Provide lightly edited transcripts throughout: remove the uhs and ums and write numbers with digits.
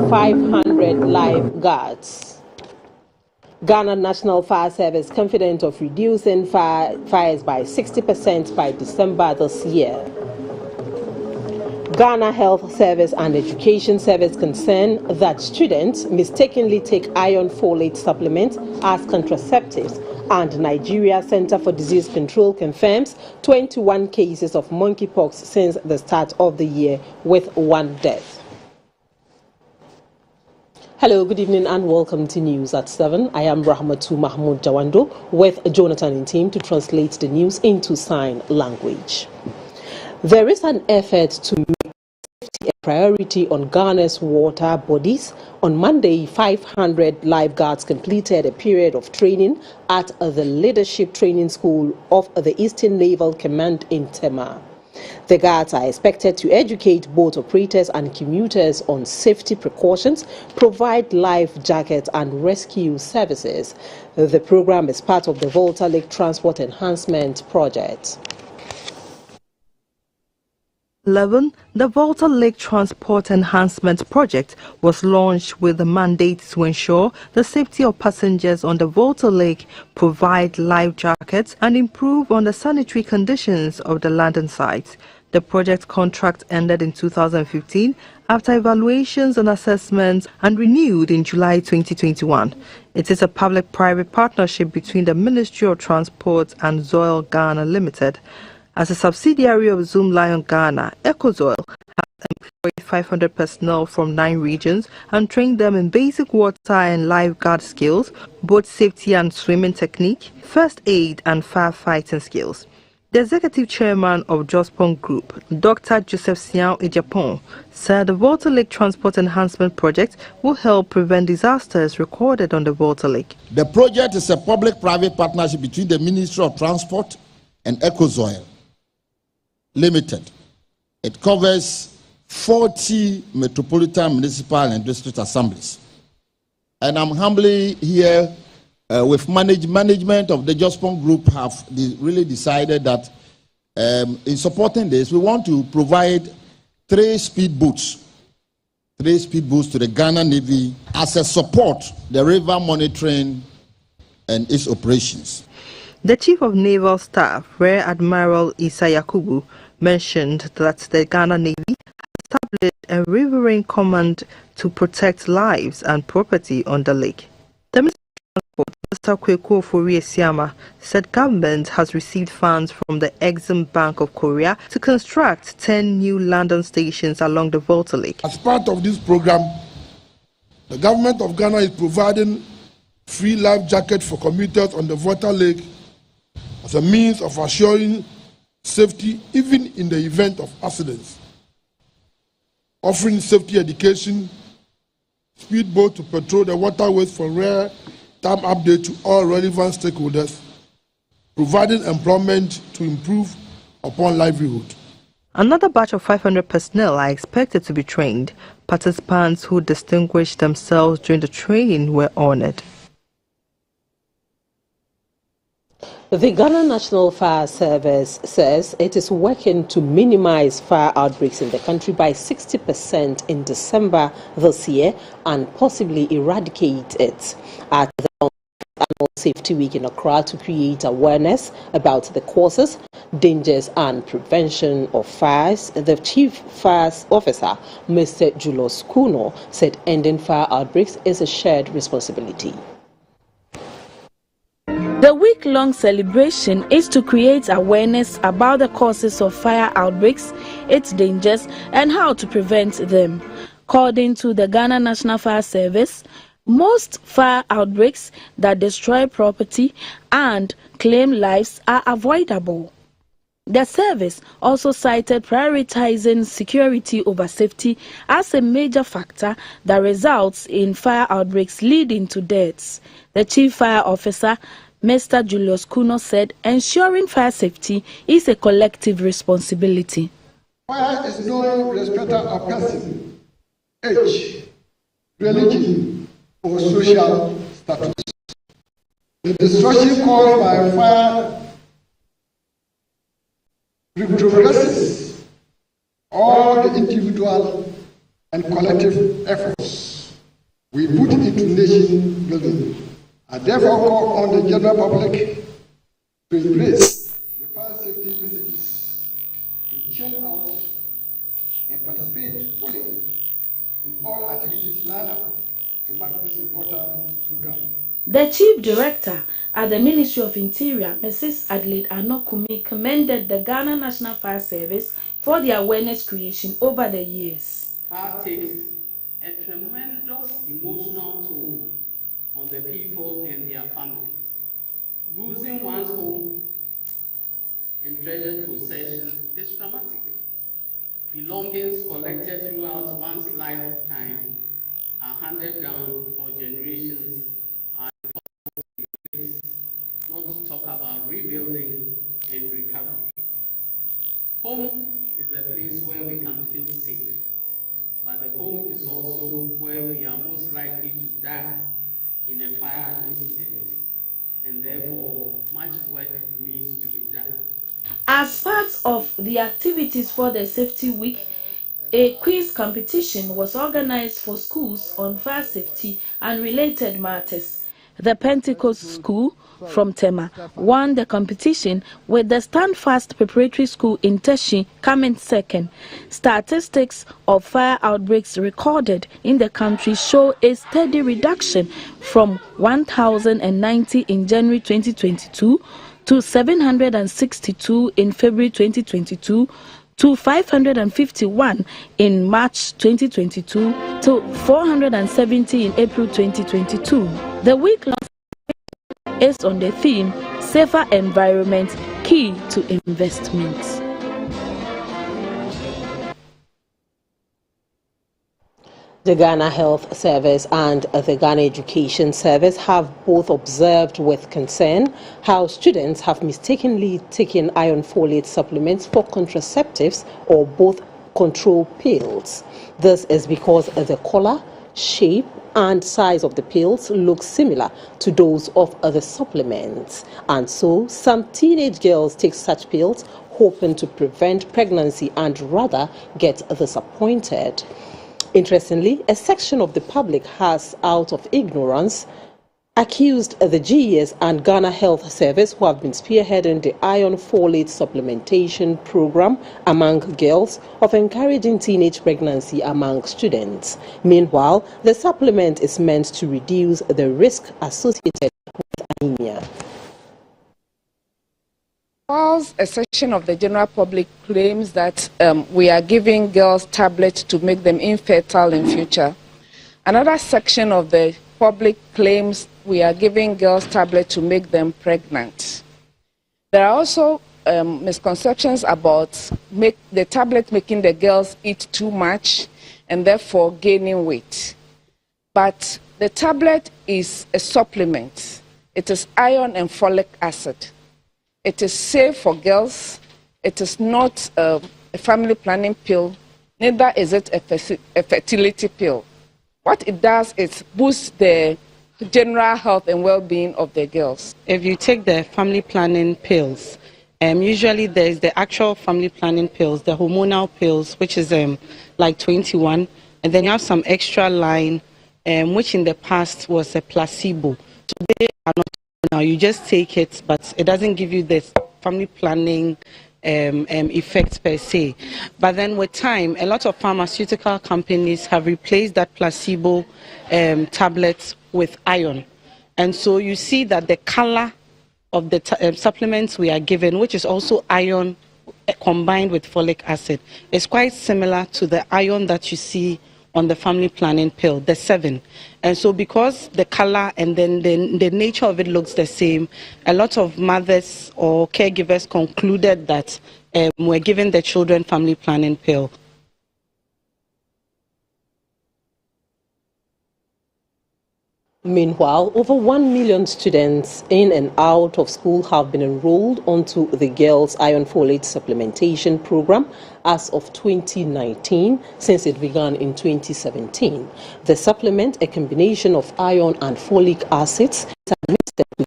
500 lifeguards. Ghana National Fire Service confident of reducing fires by 60% by December this year. Ghana Health Service and Education Service concern that students mistakenly take iron folate supplements as contraceptives, and Nigeria Center for Disease Control confirms 21 cases of monkeypox since the start of the year, with 1 death. Hello, good evening and welcome to News at 7. I am Rahmatu Mahmoud Jawando with Jonathan and team to translate the news into sign language. There is an effort to make safety a priority on Ghana's water bodies. On Monday, 500 lifeguards completed a period of training at the Leadership Training School of the Eastern Naval Command in Tema. The guards are expected to educate boat operators and commuters on safety precautions, provide life jackets and rescue services. The program is part of the Volta Lake Transport Enhancement Project. 11. The Volta Lake Transport Enhancement Project was launched with the mandate to ensure the safety of passengers on the Volta Lake, provide life jackets, and improve on the sanitary conditions of the landing sites. The project contract ended in 2015 after evaluations and assessments and renewed in July 2021. It is a public-private partnership between the Ministry of Transport and Zoil Ghana Limited. As a subsidiary of Zoom Lion Ghana, EcoZoil has employed 500 personnel from 9 regions and trained them in basic water and lifeguard skills, boat safety and swimming technique, first aid and firefighting skills. The executive chairman of Jospong Group, Dr. Joseph Siao Ejapon, said the Volta Lake Transport Enhancement Project will help prevent disasters recorded on the Volta Lake. The project is a public-private partnership between the Ministry of Transport and EcoZoil Limited. It covers 40 metropolitan, municipal and district assemblies. And I'm humbly here with management of the Jospong Group have really decided that in supporting this, we want to provide 3 speedboats to the Ghana Navy as a support the river monitoring and its operations. The Chief of Naval Staff, Rear Admiral Isa Yakubu, mentioned that the Ghana Navy has established a riverine command to protect lives and property on the lake. The Minister of Transport, Mr. Kweko Ofori-Esiama, said government has received funds from the Exim Bank of Korea to construct 10 new landing stations along the Volta Lake. As part of this program, the government of Ghana is providing free life jackets for commuters on the Volta Lake as a means of assuring safety even in the event of accidents, offering safety education, speedboat to patrol the waterways for real-time update to all relevant stakeholders, providing employment to improve upon livelihood. Another batch of 500 personnel are expected to be trained. Participants who distinguished themselves during the training were honored. The Ghana National Fire Service says it is working to minimize fire outbreaks in the country by 60% in December this year and possibly eradicate it at the Annual Safety Week in Accra to create awareness about the causes, dangers and prevention of fires. The Chief Fire Officer, Mr. Julius Kuno, said ending fire outbreaks is a shared responsibility. The week-long celebration is to create awareness about the causes of fire outbreaks, its dangers, and how to prevent them. According to the Ghana National Fire Service, most fire outbreaks that destroy property and claim lives are avoidable. The service also cited prioritizing security over safety as a major factor that results in fire outbreaks leading to deaths. The Chief Fire Officer, Mr. Julius Kuno, said ensuring fire safety is a collective responsibility. Fire is no respecter of person, age, religion, or social status. The destruction caused by fire reverses all the individual and collective efforts we put into nation building. I therefore call on the general public to embrace the fire safety messages, to check out and participate fully in all activities lined up to mark this important program. The Chief Director at the Ministry of Interior, Mrs. Adelaide Anokumi, commended the Ghana National Fire Service for the awareness creation over the years. Fire takes a tremendous emotional toll on the people and their families. Losing one's home and treasured possession is traumatic. Belongings collected throughout one's lifetime are handed down for generations, not to talk about rebuilding and recovery. Home is the place where we can feel safe, but the home is also where we are most likely to die in a fire incident, and therefore much work needs to be done. As part of the activities for the Safety Week, a quiz competition was organized for schools on fire safety and related matters. The Pentecost School from Tema won the competition, with the Standfast Preparatory School in Teshi coming second. Statistics of fire outbreaks recorded in the country show a steady reduction from 1,090 in January 2022 to 762 in February 2022 to 551 in March 2022 to 470 in April 2022. The week-long is on the theme Safer Environment, Key to Investment. The Ghana Health Service and the Ghana Education Service have both observed with concern how students have mistakenly taken iron folate supplements for contraceptives or both control pills. This is because the color, shape, and size of the pills look similar to those of other supplements. And so some teenage girls take such pills hoping to prevent pregnancy and rather get disappointed. Interestingly, a section of the public has, out of ignorance, accused the GES and Ghana Health Service, who have been spearheading the iron folate supplementation program among girls, of encouraging teenage pregnancy among students. Meanwhile, the supplement is meant to reduce the risk associated with anemia. Whilst a section of the general public claims that we are giving girls tablets to make them infertile in future, another section of the public claims we are giving girls tablets to make them pregnant. There are also misconceptions about the tablet making the girls eat too much and therefore gaining weight. But the tablet is a supplement. It is iron and folic acid. It is safe for girls. It is not a family planning pill. Neither is it a fertility pill. What it does is boost the general health and well-being of the girls. If you take the family planning pills, usually there is the actual family planning pills, the hormonal pills, which is like 21, and then you have some extra line, which in the past was a placebo. So they are not. Now you just take it, but it doesn't give you this family planning effect per se. But then with time, a lot of pharmaceutical companies have replaced that placebo tablets with iron. And so you see that the color of the supplements we are given, which is also iron combined with folic acid, is quite similar to the iron that you see on the family planning pill, the 7. And so because the color and then the nature of it looks the same, a lot of mothers or caregivers concluded that we're giving the children family planning pill. Meanwhile, over 1 million students in and out of school have been enrolled onto the Girls Iron Folate Supplementation Program as of 2019, since it began in 2017. The supplement, a combination of iron and folic acids, is administered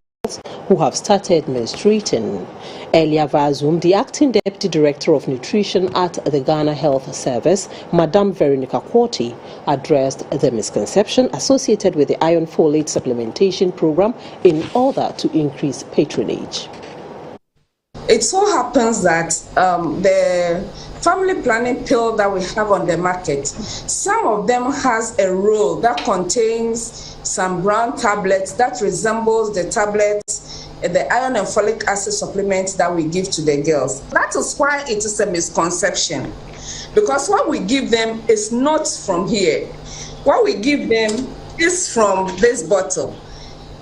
who have started menstruating. Earlier via Zoom, the acting deputy director of nutrition at the Ghana Health Service, Madam Veronica Quarty, addressed the misconception associated with the iron folate supplementation program in order to increase patronage. It so happens that the family planning pill that we have on the market, some of them has a roll that contains some brown tablets that resembles the tablets, the iron and folic acid supplements that we give to the girls. That is why it is a misconception, because what we give them is not from here. What we give them is from this bottle.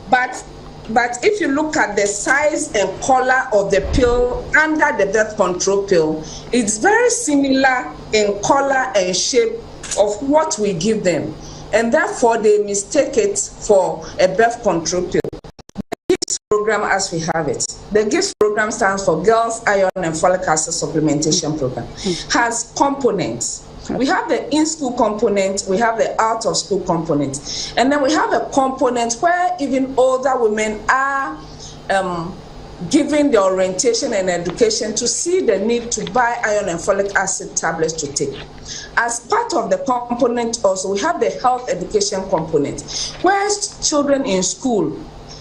But if you look at the size and color of the pill under the birth control pill, it's very similar in color and shape of what we give them. And therefore, they mistake it for a birth control pill. The GIFT program, as we have it, the GIFT program stands for Girls Iron and Folic Acid Supplementation Program, has components. We have the in-school component, we have the out-of-school component, and then we have a component where even older women are given the orientation and education to see the need to buy iron and folic acid tablets to take. As part of the component also, we have the health education component, where children in school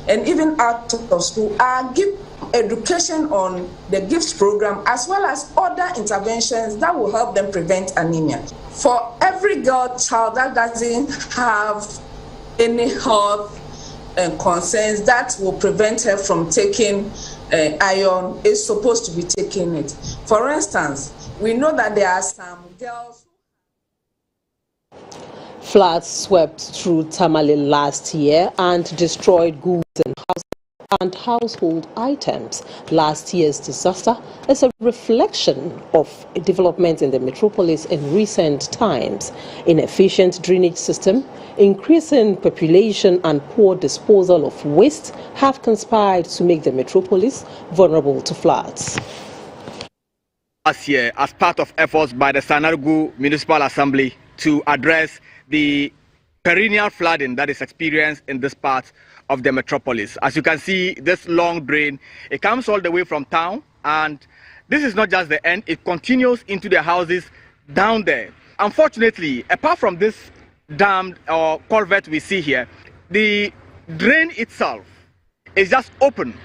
and even out of school are given education on the GIFT program, as well as other interventions that will help them prevent anemia. For every girl child that doesn't have any health concerns that will prevent her from taking iron, is supposed to be taking it. For instance, we know that there are some girls. Floods swept through Tamale last year and destroyed goods and household items. Last year's disaster is a reflection of developments in the metropolis in recent times. Inefficient drainage system, increasing population and poor disposal of waste have conspired to make the metropolis vulnerable to floods. Last year, as part of efforts by the Sanargu Municipal Assembly to address the perennial flooding that is experienced in this part of the metropolis. As you can see, this long drain, it comes all the way from town, and this is not just the end, it continues into the houses down there. Unfortunately, apart from this dam or culvert we see here, the drain itself is just open,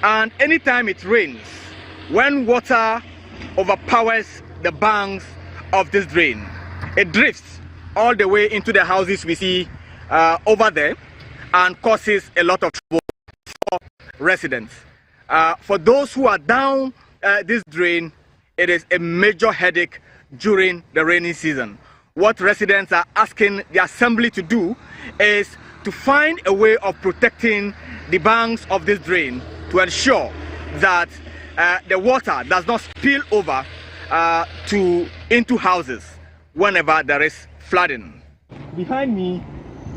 and anytime it rains, when water overpowers the banks of this drain, it drifts all the way into the houses we see over there, and causes a lot of trouble for residents. For those who are down this drain, it is a major headache during the rainy season. What residents are asking the assembly to do is to find a way of protecting the banks of this drain to ensure that the water does not spill over into houses whenever there is flooding. Behind me,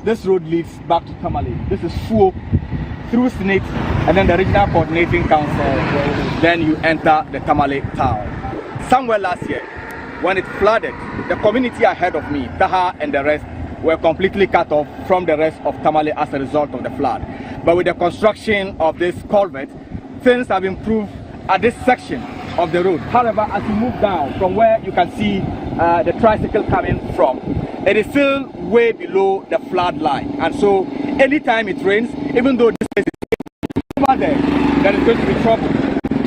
this road leads back to Tamale. This is Fuo, through Senate, and then the Regional Coordinating Council. Then you enter the Tamale town. Somewhere last year, when it flooded, the community ahead of me, Taha and the rest, were completely cut off from the rest of Tamale as a result of the flood. But with the construction of this culvert, things have improved at this section of the road. However, as you move down from where you can see the tricycle coming from, it is still way below the flood line. And so anytime it rains, even though this place is over there is going to be trouble.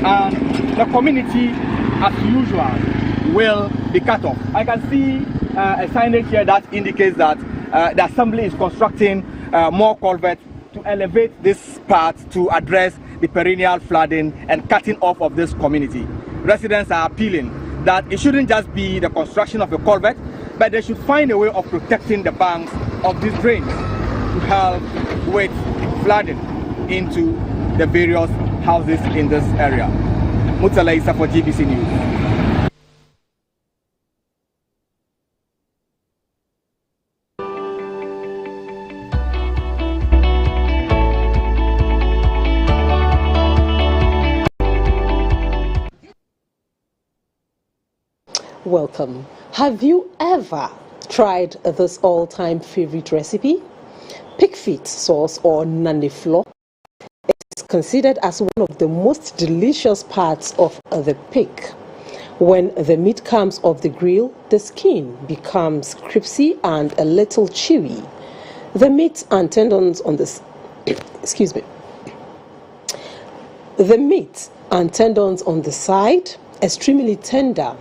And the community, as usual, will be cut off. I can see a signage here that indicates that the assembly is constructing more culverts to elevate this part to address the perennial flooding and cutting off of this community. Residents are appealing that it shouldn't just be the construction of a culvert, but they should find a way of protecting the banks of these drains to help with flooding into the various houses in this area. Mutala Isa for GBC News. Welcome. Have you ever tried this all-time favorite recipe? Pig feet sauce or nani flour is considered as one of the most delicious parts of the pig. When the meat comes off the grill, the skin becomes crispy and a little chewy. The meat and tendons on the The meat and tendons on the side, extremely tender.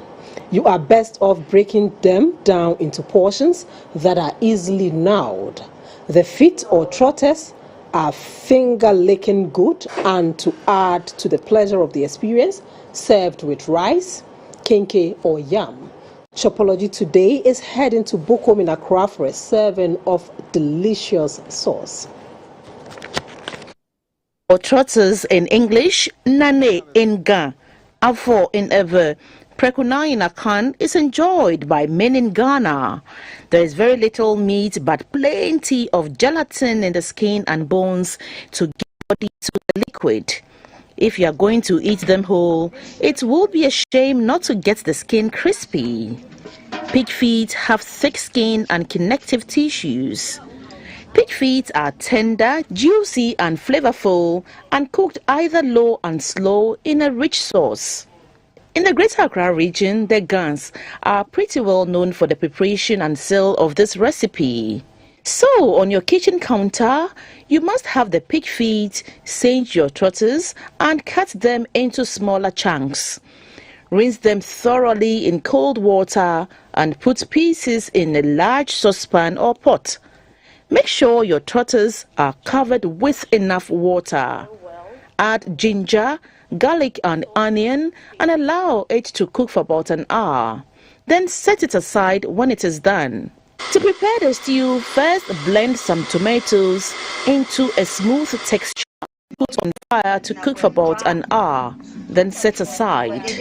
You are best off breaking them down into portions that are easily gnawed. The feet or trotters are finger-licking good, and to add to the pleasure of the experience, served with rice, kenke or yam. Shopology today is heading to Bokom in Accra for a serving of delicious sauce. Or trotters in English, nane in Ga, afo in Ever. Prekuna in Akan is enjoyed by men in Ghana. There is very little meat but plenty of gelatin in the skin and bones to give body to the liquid. If you are going to eat them whole, it will be a shame not to get the skin crispy. Pig feet have thick skin and connective tissues. Pig feet are tender, juicy and flavorful and cooked either low and slow in a rich sauce. In the Greater Accra region, the Gans are pretty well known for the preparation and sale of this recipe. So, on your kitchen counter, you must have the pig feet, singe your trotters and cut them into smaller chunks. Rinse them thoroughly in cold water and put pieces in a large saucepan or pot. Make sure your trotters are covered with enough water. Add ginger, garlic and onion and allow it to cook for about an hour. Then set it aside when it is done. To prepare the stew, first blend some tomatoes into a smooth texture. Put on fire to cook for about an hour. Then set aside.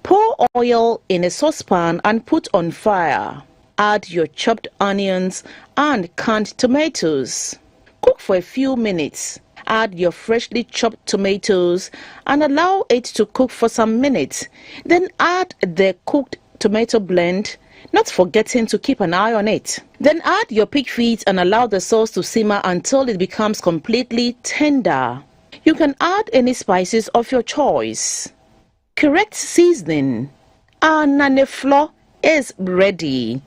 Pour oil in a saucepan and put on fire. Add your chopped onions and canned tomatoes. Cook for a few minutes. Add your freshly chopped tomatoes and allow it to cook for some minutes. Then add the cooked tomato blend, not forgetting to keep an eye on it. Then add your pig feet and allow the sauce to simmer until it becomes completely tender. You can add any spices of your choice. Correct seasoning. Our nane flour is ready.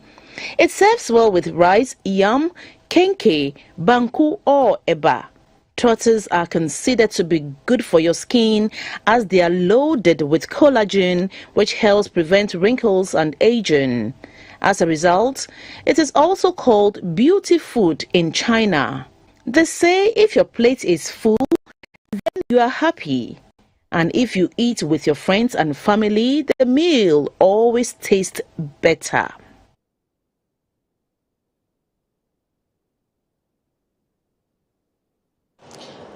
It serves well with rice, yam, kenke, banku or eba. Trotters are considered to be good for your skin as they are loaded with collagen, which helps prevent wrinkles and aging. As a result, it is also called beauty food in China. They say if your plate is full, then you are happy. And if you eat with your friends and family, the meal always tastes better.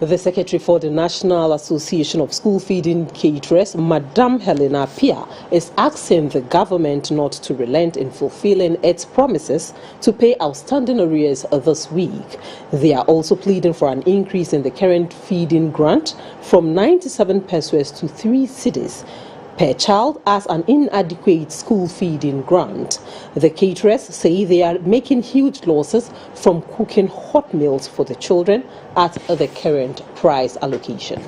The Secretary for the National Association of School Feeding Caterers, Madam Helena Pia, is asking the government not to relent in fulfilling its promises to pay outstanding arrears this week. They are also pleading for an increase in the current feeding grant from 97 pesos to 3 cedis per child as an inadequate school feeding grant. The caterers say they are making huge losses from cooking hot meals for the children at the current price allocation.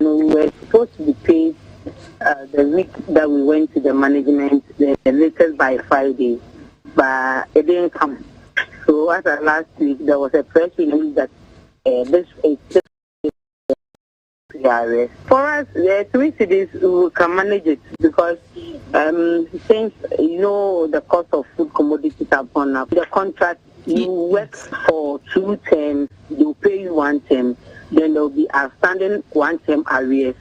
We were supposed to be paid the week that we went to the management, the latest by Friday, but it didn't come. So as of last week, there was a press release that this is for us, the 3 cities we can manage it because since the cost of food commodities have gone up, the contract you work for 2 terms, they will pay you 1 term, then there will be outstanding 1 term arrears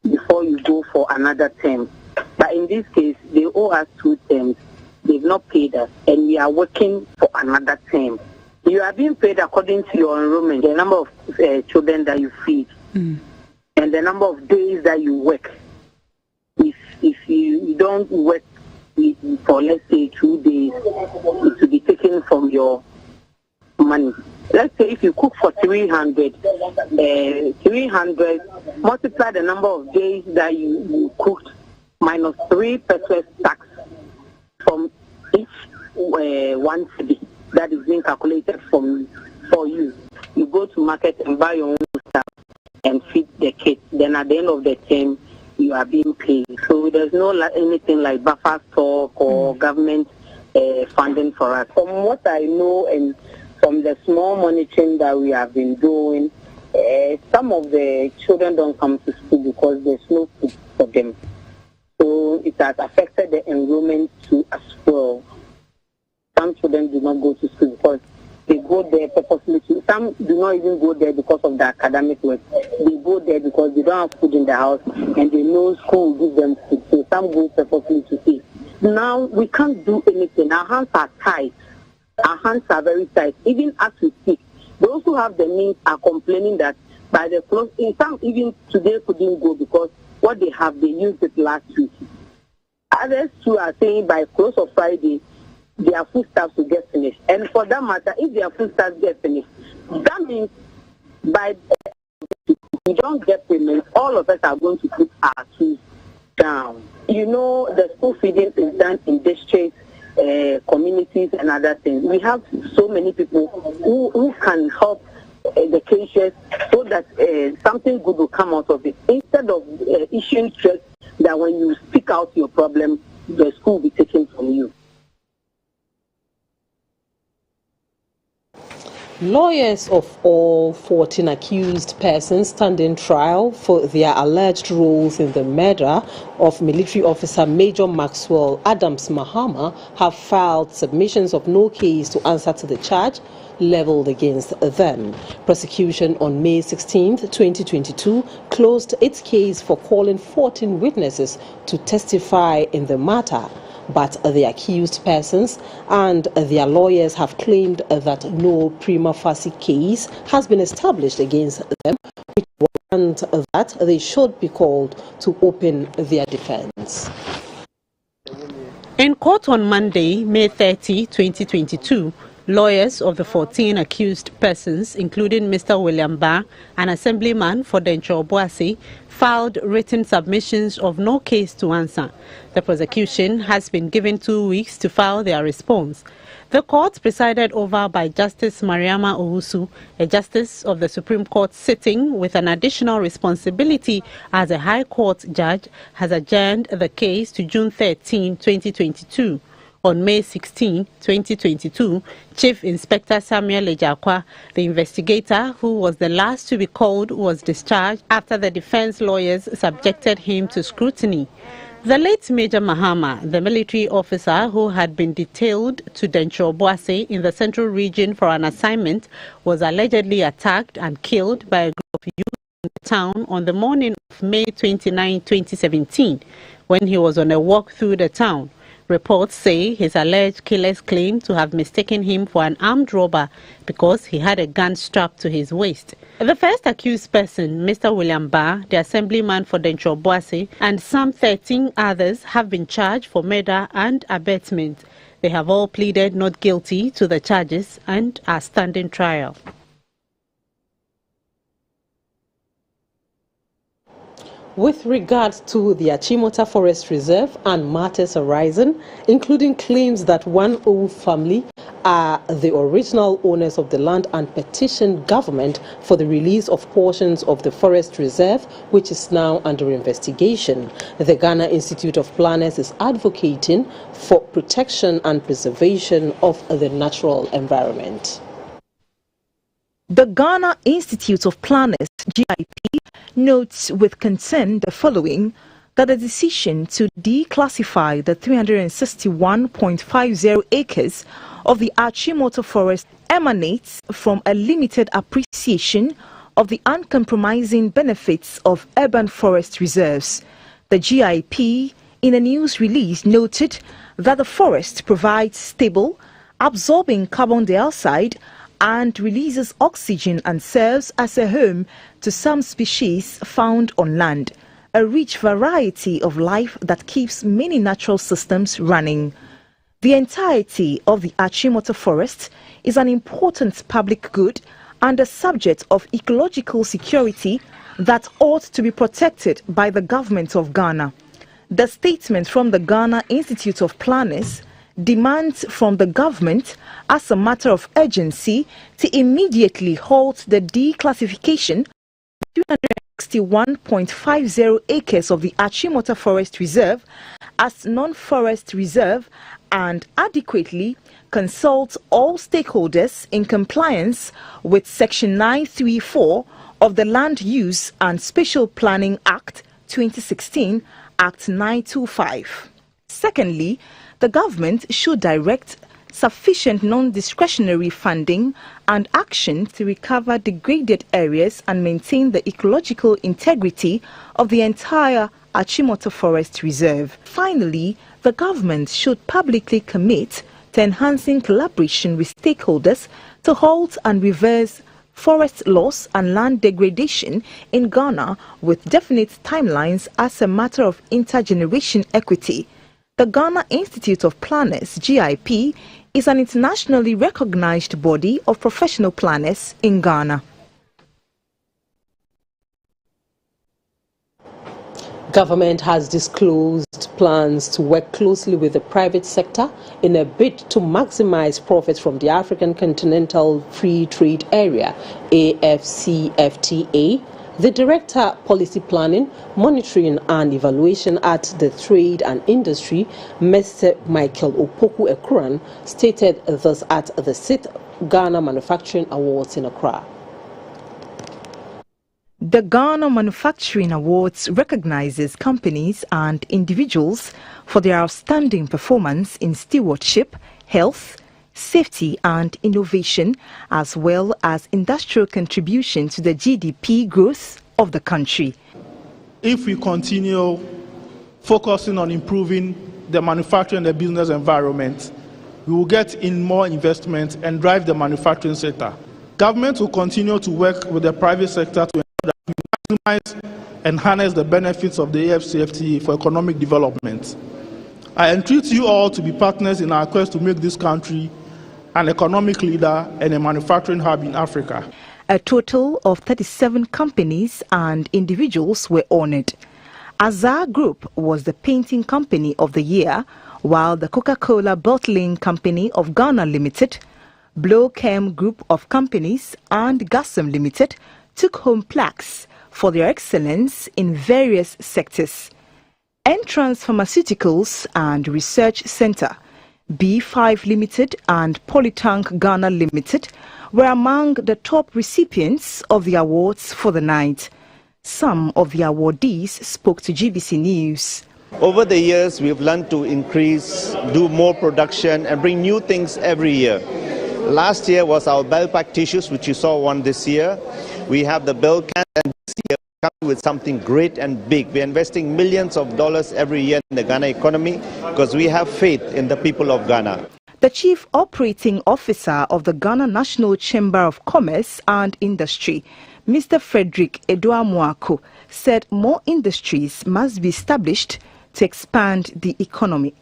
before you go for another term. But in this case, they owe us 2 terms. They've not paid us, and we are working for another term. You are being paid according to your enrollment, the number of children that you feed. And the number of days that you work. If you don't work for, let's say, 2 days, it will be taken from your money. Let's say if you cook for 300, 300 multiply the number of days that you cooked minus 3% tax from each 1 cedi that is being calculated for you. You go to market and buy your own stuff and feed the kids. Then at the end of the term, you are being paid. So there's no anything like buffer stock or government funding for us. From what I know and from the small monitoring that we have been doing, some of the children don't come to school because there's no food for them. So it has affected the enrollment too as well. Some children do not go to school because they go there purposely. Some do not even go there because of the academic work. They go there because they don't have food in the house and they know school will give them food. So some go purposely to eat. Now we can't do anything. Our hands are tied. Our hands are very tight. Even as we speak, those who have the means are complaining that by the close, in some even today couldn't go because what they have, they used it last week. Others too are saying by close of Friday, their foodstuffs will get finished. And for that matter, if their foodstuffs get finished, that means by we don't get payment, all of us are going to put our tools down. You know, the school feeding is done in districts, communities, and other things. We have so many people who can help the cases so that something good will come out of it. Instead of issuing threats that when you speak out your problem, the school will be taken from you. Lawyers of all 14 accused persons standing trial for their alleged roles in the murder of military officer Major Maxwell Adams Mahama have filed submissions of no case to answer to the charge leveled against them. Prosecution on May 16, 2022 closed its case for calling 14 witnesses to testify in the matter. But the accused persons and their lawyers have claimed that no prima facie case has been established against them, which warrant that they should be called to open their defense. In court on Monday, May 30, 2022, lawyers of the 14 accused persons, including Mr. William Barr, an assemblyman for Dencho Boase, filed written submissions of no case to answer. The prosecution has been given 2 weeks to file their response. The court, presided over by Justice Mariama Owusu, a justice of the Supreme Court sitting with an additional responsibility as a High Court judge, has adjourned the case to June 13, 2022. On May 16, 2022, Chief Inspector Samuel Ejakwa, the investigator who was the last to be called, was discharged after the defense lawyers subjected him to scrutiny. The late Major Mahama, the military officer who had been detailed to Dencho Boase in the central region for an assignment, was allegedly attacked and killed by a group of youth in the town on the morning of May 29, 2017, when he was on a walk through the town. Reports say his alleged killers claim to have mistaken him for an armed robber because he had a gun strapped to his waist. The first accused person, Mr. William Barr, the assemblyman for Dencho Boase, and some 13 others have been charged for murder and abetment. They have all pleaded not guilty to the charges and are standing trial. With regards to the Achimota Forest Reserve and matters arising, including claims that one Owu family are the original owners of the land and petitioned government for the release of portions of the forest reserve, which is now under investigation. The Ghana Institute of Planners is advocating for protection and preservation of the natural environment. The Ghana Institute of Planners, GIP, notes with concern the following: that the decision to declassify the 361.50 acres of the Achimota Forest emanates from a limited appreciation of the uncompromising benefits of urban forest reserves. The GIP, in a news release, noted that the forest provides stable, absorbing carbon dioxide and releases oxygen and serves as a home to some species found on land, a rich variety of life that keeps many natural systems running. The entirety of the Achimota Forest is an important public good and a subject of ecological security that ought to be protected by the government of Ghana. The statement from the Ghana Institute of Planners demands from the government, as a matter of urgency, to immediately halt the declassification of 61.50 acres of the Achimota Forest Reserve as non-forest reserve and adequately consult all stakeholders in compliance with Section 934 of the Land Use and Spatial Planning Act 2016, Act 925. Secondly, the government should direct sufficient non-discretionary funding and action to recover degraded areas and maintain the ecological integrity of the entire Achimota Forest Reserve. Finally, the government should publicly commit to enhancing collaboration with stakeholders to halt and reverse forest loss and land degradation in Ghana with definite timelines as a matter of intergeneration equity. The Ghana Institute of Planners, GIP, is an internationally recognized body of professional planners in Ghana. Government has disclosed plans to work closely with the private sector in a bid to maximize profits from the African Continental Free Trade Area, AFCFTA. The Director, Policy Planning, Monitoring and Evaluation at the Trade and Industry, Mr. Michael Opoku Ekuran, stated this at the 6th Ghana Manufacturing Awards in Accra. The Ghana Manufacturing Awards recognizes companies and individuals for their outstanding performance in stewardship, health, safety and innovation, as well as industrial contribution to the GDP growth of the country. If we continue focusing on improving the manufacturing and the business environment, we will get in more investment and drive the manufacturing sector. Government will continue to work with the private sector to ensure that we maximize and harness the benefits of the AFCFTA for economic development. I entreat you all to be partners in our quest to make this country an economic leader and a manufacturing hub in Africa. A total of 37 companies and individuals were honored. Azar Group was the painting company of the year, while the Coca-Cola Bottling Company of Ghana Limited, Blowchem Group of Companies and Gassam Limited took home plaques for their excellence in various sectors. Entrance Pharmaceuticals and Research Center, B5 Limited and Polytank Ghana Limited were among the top recipients of the awards for the night. Some of the awardees spoke to GBC News. Over the years, we've learned to increase, do more production and bring new things every year. Last year was our Belpac tissues, which you saw one this year. We have the Belcan, and this year we're coming with something great and big. We're investing millions of dollars every year in the Ghana economy because we have faith in the people of Ghana. The Chief Operating Officer of the Ghana National Chamber of Commerce and Industry, Mr. Frederick Eduamuako, said more industries must be established to expand the economy.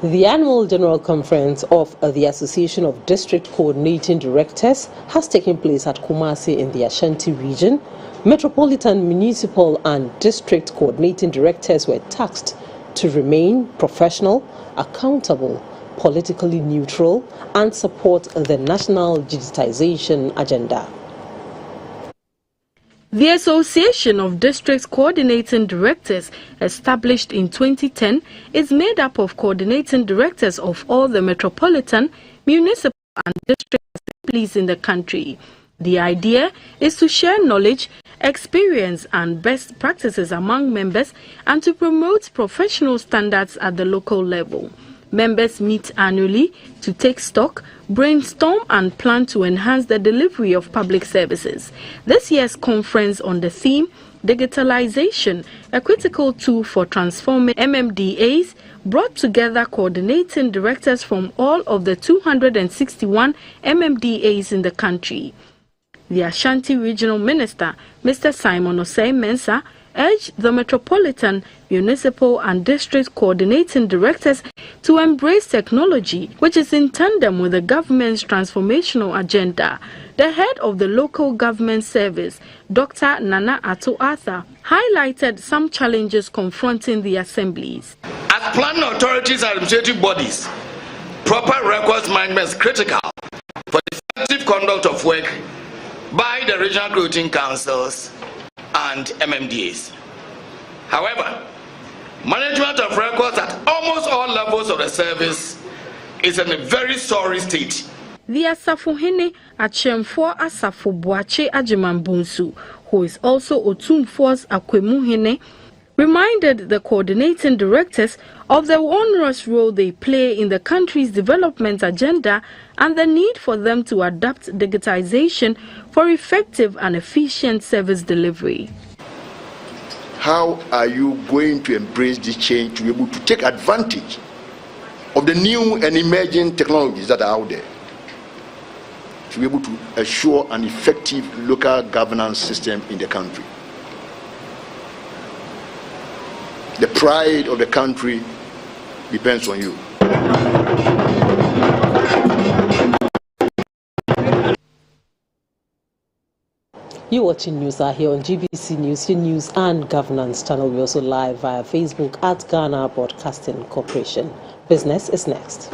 The annual General Conference of the Association of District Coordinating Directors has taken place at Kumasi in the Ashanti region. Metropolitan, Municipal and District Coordinating Directors were tasked to remain professional, accountable, politically neutral and support the national digitization agenda. The Association of District Coordinating Directors, established in 2010, is made up of coordinating directors of all the metropolitan, municipal and district assemblies in the country. The idea is to share knowledge, experience and best practices among members and to promote professional standards at the local level. Members meet annually to take stock, brainstorm and plan to enhance the delivery of public services. This year's conference on the theme, Digitalization, a critical tool for transforming MMDAs, brought together coordinating directors from all of the 261 MMDAs in the country. The Ashanti Regional Minister, Mr. Simon Osei Mensah, urged the Metropolitan, Municipal and District Coordinating Directors to embrace technology, which is in tandem with the government's transformational agenda. The head of the Local Government Service, Dr. Nana Atto Arthur, highlighted some challenges confronting the assemblies. As planning authorities and administrative bodies, proper records management is critical for the conduct of work by the regional creating councils and MMDAs. However, management of records at almost all levels of the service is in a very sorry state. The Asafohene Achemfo Asafo Boache Ajimambunsu, who is also Otumfo's Akwemuhene, reminded the coordinating directors of the onerous role they play in the country's development agenda and the need for them to adapt digitization for effective and efficient service delivery. How are you going to embrace this change to be able to take advantage of the new and emerging technologies that are out there, to be able to assure an effective local governance system in the country? The pride of the country depends on you. You're watching News Are here on GBC News, your news and governance channel. We're also live via Facebook at Ghana Broadcasting Corporation. Business is next.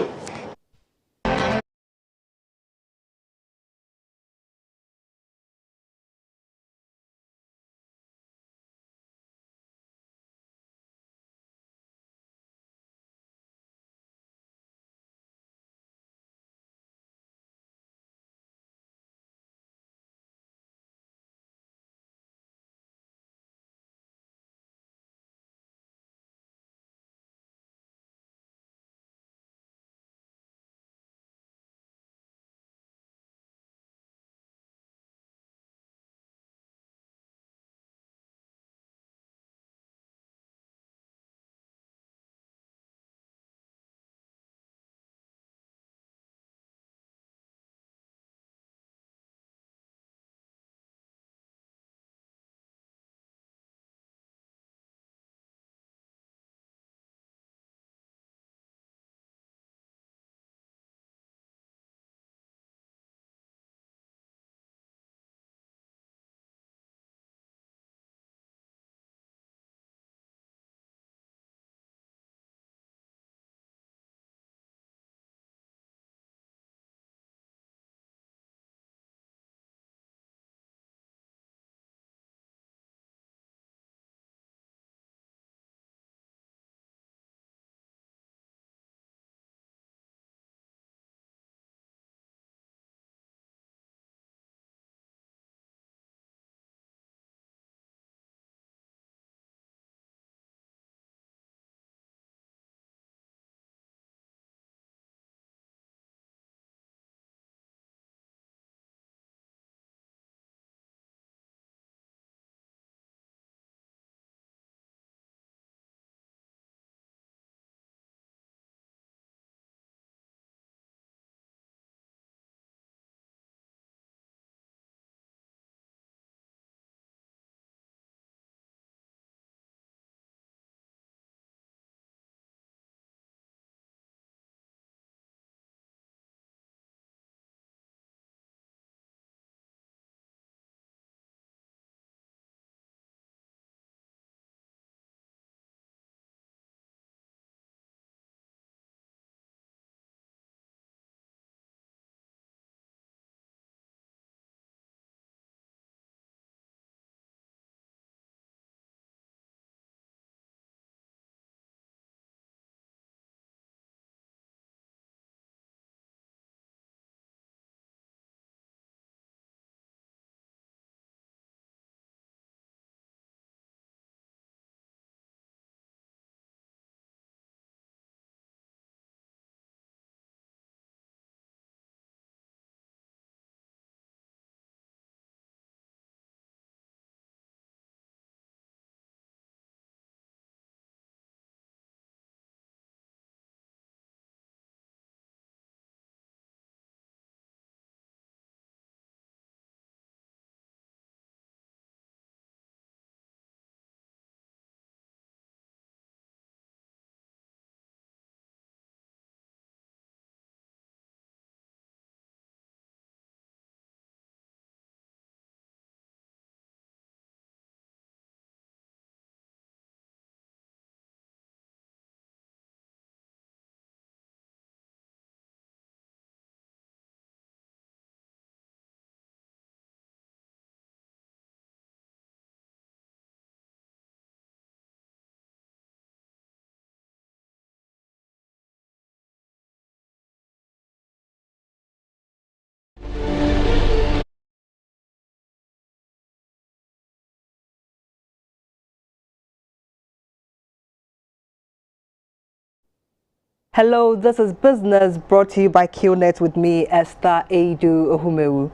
Hello, this is Business, brought to you by QNet with me, Esther Edu Ohumewu.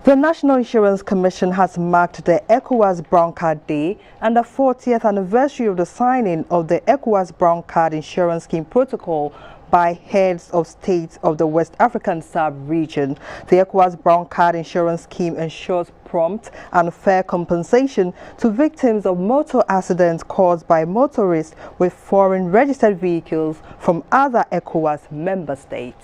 The National Insurance Commission has marked the ECOWAS Brown Card Day and the 40th anniversary of the signing of the ECOWAS Brown Card Insurance Scheme Protocol by heads of states of the West African sub-region. The ECOWAS Brown Card Insurance Scheme ensures prompt and fair compensation to victims of motor accidents caused by motorists with foreign registered vehicles from other ECOWAS member states.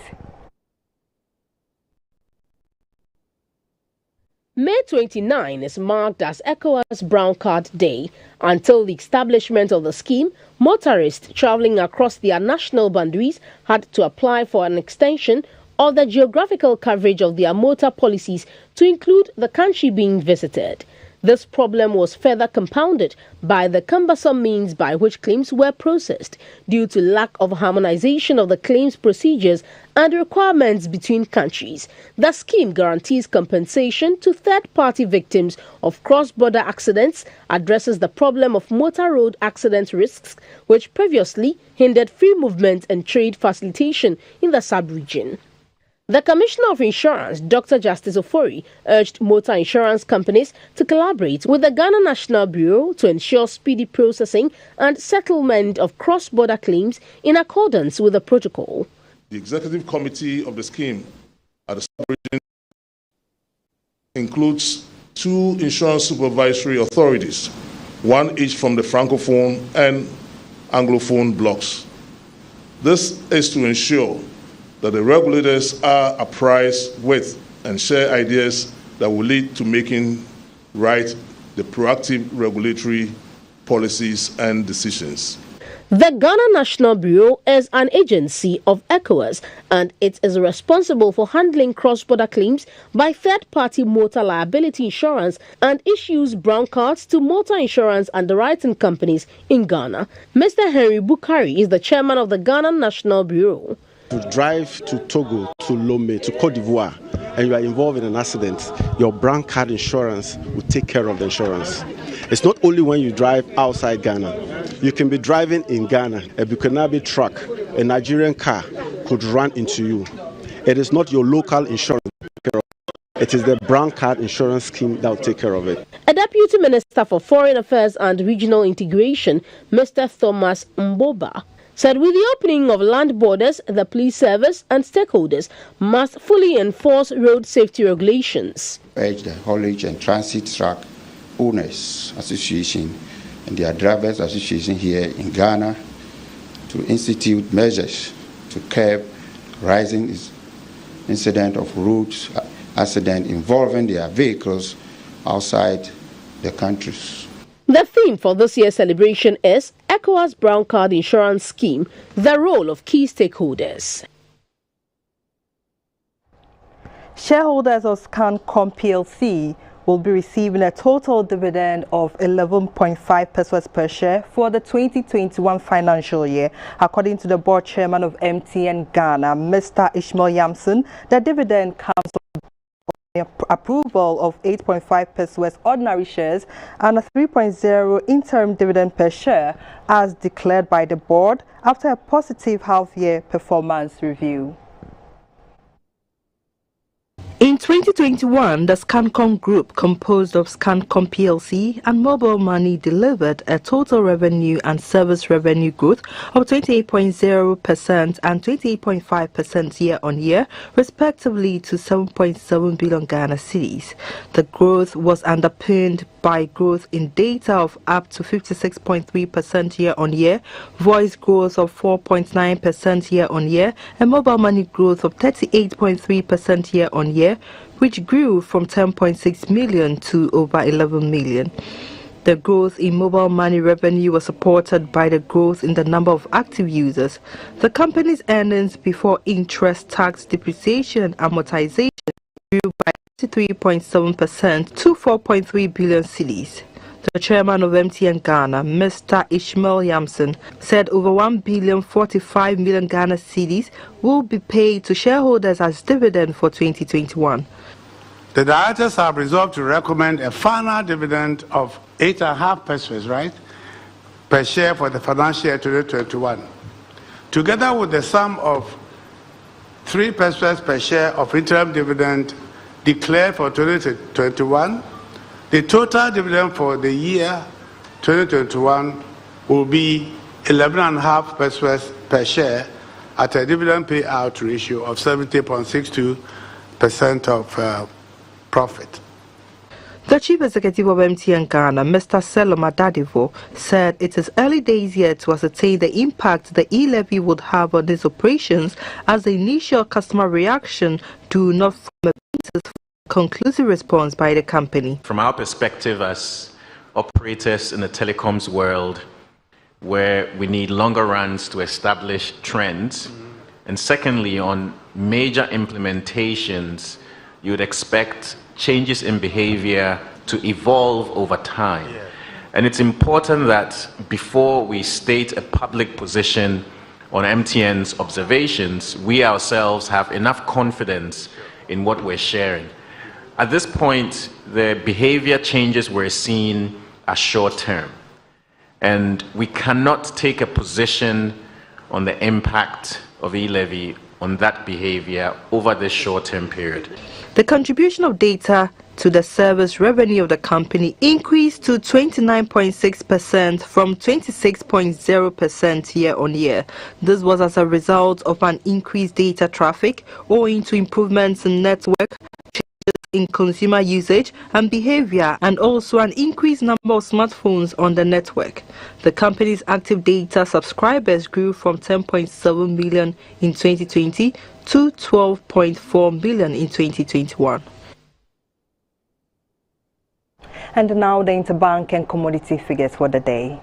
May 29 is marked as ECOWAS Brown Card Day. Until the establishment of the scheme, motorists traveling across their national boundaries had to apply for an extension of the geographical coverage of their motor policies to include the country being visited. This problem was further compounded by the cumbersome means by which claims were processed due to lack of harmonization of the claims procedures and requirements between countries. The scheme guarantees compensation to third-party victims of cross-border accidents, addresses the problem of motor road accident risks, which previously hindered free movement and trade facilitation in the sub-region. The Commissioner of Insurance, Dr. Justice Ofori, urged motor insurance companies to collaborate with the Ghana National Bureau to ensure speedy processing and settlement of cross-border claims in accordance with the protocol. The executive committee of the scheme at the sub-region includes 2 insurance supervisory authorities, one each from the Francophone and Anglophone blocks. This is to ensure that the regulators are apprised with and share ideas that will lead to making right the proactive regulatory policies and decisions. The Ghana National Bureau is an agency of ECOWAS and it is responsible for handling cross-border claims by third-party motor liability insurance and issues brown cards to motor insurance underwriting companies in Ghana. Mr. Henry Bukari is the chairman of the Ghana National Bureau. To drive to Togo, to Lomé, to Côte d'Ivoire, and you are involved in an accident, your brown card insurance will take care of the insurance. It's not only when you drive outside Ghana. You can be driving in Ghana, a Burkinabe truck, a Nigerian car could run into you. It is not your local insurance that will take care of it. It is the brown card insurance scheme that will take care of it. A Deputy Minister for Foreign Affairs and Regional Integration, Mr. Thomas Mboba, said with the opening of land borders, the police service and stakeholders must fully enforce road safety regulations. Urge the Haulage and Transit Truck Owners Association and their Drivers Association here in Ghana to institute measures to curb rising incident of road accident involving their vehicles outside the countries. The theme for this year's celebration is ECOWAS Brown Card Insurance Scheme, the role of key stakeholders. Shareholders of ScanCom PLC will be receiving a total dividend of 11.5 pesos per share for the 2021 financial year. According to the board chairman of MTN Ghana, Mr. Ishmael Yamson, the dividend comes from approval of 8.5 pesos ordinary shares and a 3.0 interim dividend per share as declared by the board after a positive half-year performance review. In 2021, the ScanCom Group, composed of ScanCom PLC and Mobile Money, delivered a total revenue and service revenue growth of 28.0% and 28.5% year-on-year, respectively, to 7.7 billion Ghana cedis. The growth was underpinned by growth in data of up to 56.3% year-on-year, voice growth of 4.9% year-on-year, and mobile money growth of 38.3% year-on-year, which grew from 10.6 million to over 11 million. The growth in mobile money revenue was supported by the growth in the number of active users. The company's earnings before interest, tax, depreciation, and amortization grew by 3.7% to 4.3 billion cedis. The chairman of MTN Ghana, Mr. Ishmael Yamson, said over 1.045 billion Ghana cedis will be paid to shareholders as dividend for 2021. The directors have resolved to recommend a final dividend of 8.5 pesos, right, per share for the financial year 2021. together with the sum of 3 pesos per share of interim dividend declared for 2021, the total dividend for the year 2021 will be 11.5 pesos per share at a dividend payout ratio of 70.62% of profit. The Chief Executive of MTN Ghana, Mr. Seloma Dadivo, said it is early days yet to ascertain the impact the e-levy would have on its operations, as the initial customer reaction do not form a basis for a conclusive response by the company. From our perspective as operators in the telecoms world, where we need longer runs to establish trends, and secondly, on major implementations, you would expect changes in behavior to evolve over time. And it's important that before we state a public position on MTN's observations, we ourselves have enough confidence in what we're sharing. At this point, the behavior changes we're seeing are short term, and we cannot take a position on the impact of e-levy on that behavior over this short-term period. The contribution of data to the service revenue of the company increased to 29.6% from 26.0% year-on-year. This was as a result of an increased data traffic owing to improvements in network, changes in consumer usage and behavior, and also an increased number of smartphones on the network. The company's active data subscribers grew from 10.7 million in 2020 to 12.4 million in 2021. And now the interbank and commodity figures for the day.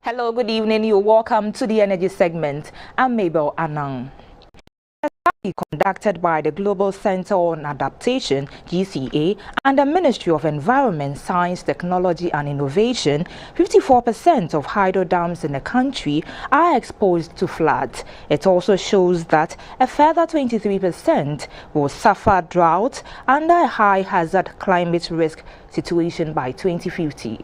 Hello, good evening. You're welcome to the Energy segment. I'm Mabel Anang. Conducted by the Global Center on Adaptation, GCA, and the Ministry of Environment, Science, Technology and Innovation, 54% of hydro dams in the country are exposed to floods. It also shows that a further 23% will suffer drought under a high hazard climate risk situation by 2050.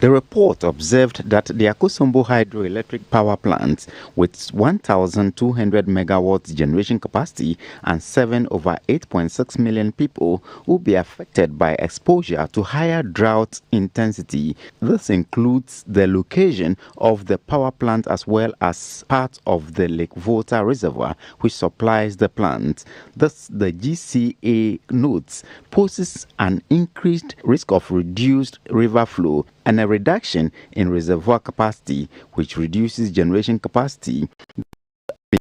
The report observed that the Akosombo hydroelectric power plant, with 1,200 megawatts generation capacity and 7 over 8.6 million people, will be affected by exposure to higher drought intensity. This includes the location of the power plant as well as part of the Lake Volta reservoir, which supplies the plant. Thus, the GCA notes poses an increased risk of reduced river flow and a reduction in reservoir capacity, which reduces generation capacity.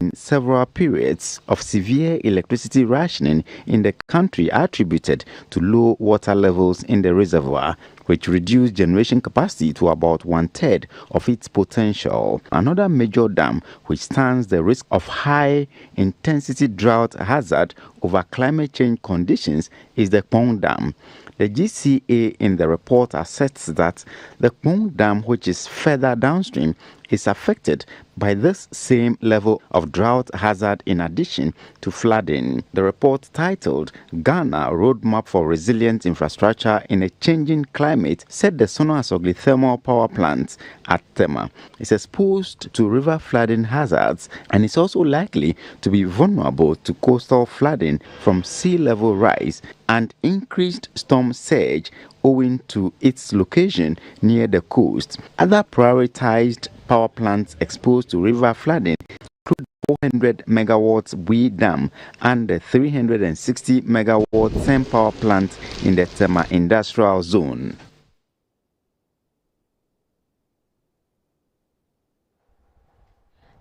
In several periods of severe electricity rationing in the country attributed to low water levels in the reservoir, which reduced generation capacity to about 1/3 of its potential. Another major dam which stands the risk of high intensity drought hazard over climate change conditions is the Kpong Dam. The GCA in the report asserts that the Kpong Dam, which is further downstream, is affected by this same level of drought hazard in addition to flooding. The report, titled Ghana Roadmap for Resilient Infrastructure in a Changing Climate, said the Sono Asogli thermal power plant at Tema is exposed to river flooding hazards and is also likely to be vulnerable to coastal flooding from sea level rise and increased storm surge owing to its location near the coast. Other prioritized power plants exposed to river flooding include 400 megawatts Bui Dam and the 360 megawatt Tem power plant in the Tema industrial zone.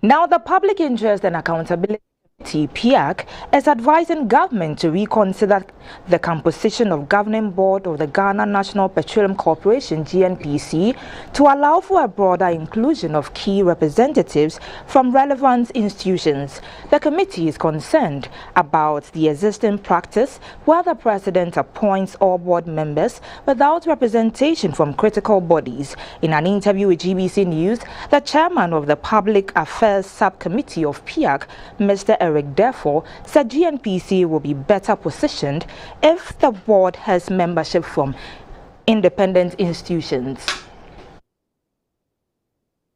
Now, the Public Interest and Accountability PIAC is advising government to reconsider the composition of governing board of the Ghana National Petroleum Corporation (GNPC) to allow for a broader inclusion of key representatives from relevant institutions. The committee is concerned about the existing practice where the president appoints all board members without representation from critical bodies. In an interview with GBC News, the chairman of the Public Affairs Subcommittee of PIAC, Mr. Eric therefore said GNPC will be better positioned if the board has membership from independent institutions.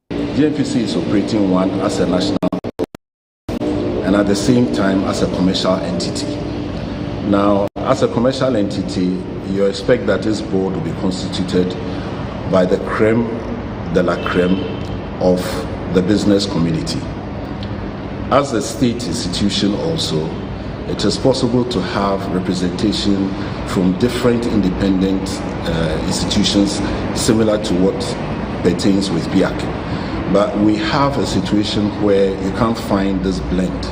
GNPC is operating one as a national and at the same time as a commercial entity. Now, as a commercial entity, you expect that this board will be constituted by the creme de la creme of the business community. As a state institution also, it is possible to have representation from different independent institutions similar to what pertains with PIAC. But we have a situation where you can't find this blend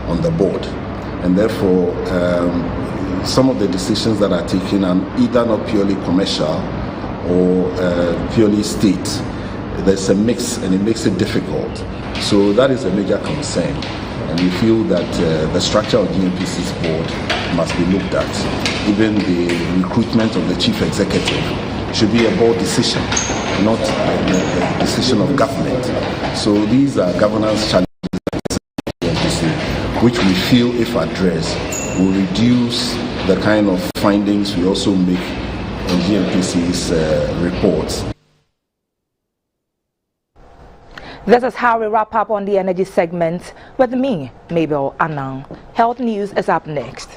on the board. And therefore, some of the decisions that are taken are either not purely commercial or purely state. There's a mix and it makes it difficult. So that is a major concern, and we feel that the structure of GNPC's board must be looked at. Even the recruitment of the chief executive should be a board decision, not a decision of government. So these are governance challenges at GNPC, which we feel, if addressed, will reduce the kind of findings we also make in GNPC's reports. This is how we wrap up on the energy segment with me, Mabel Anang. Health news is up next.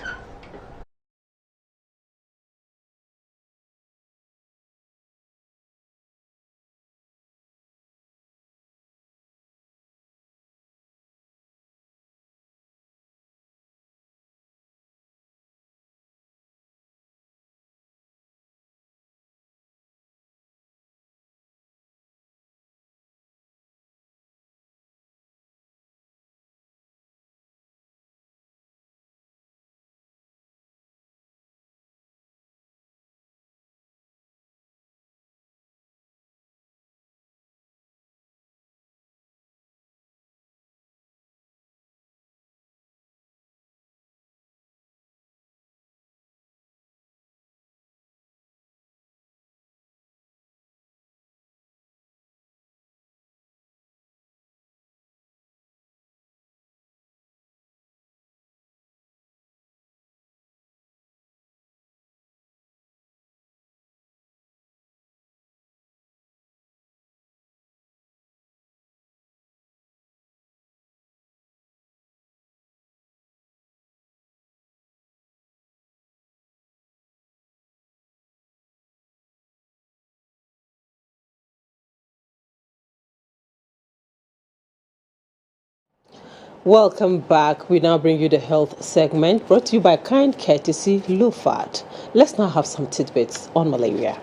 Welcome back. We now bring you the health segment brought to you by kind courtesy Lufat. Let's now have some tidbits on malaria.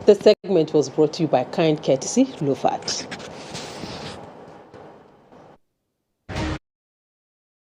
The segment was brought to you by kind courtesy Lufat.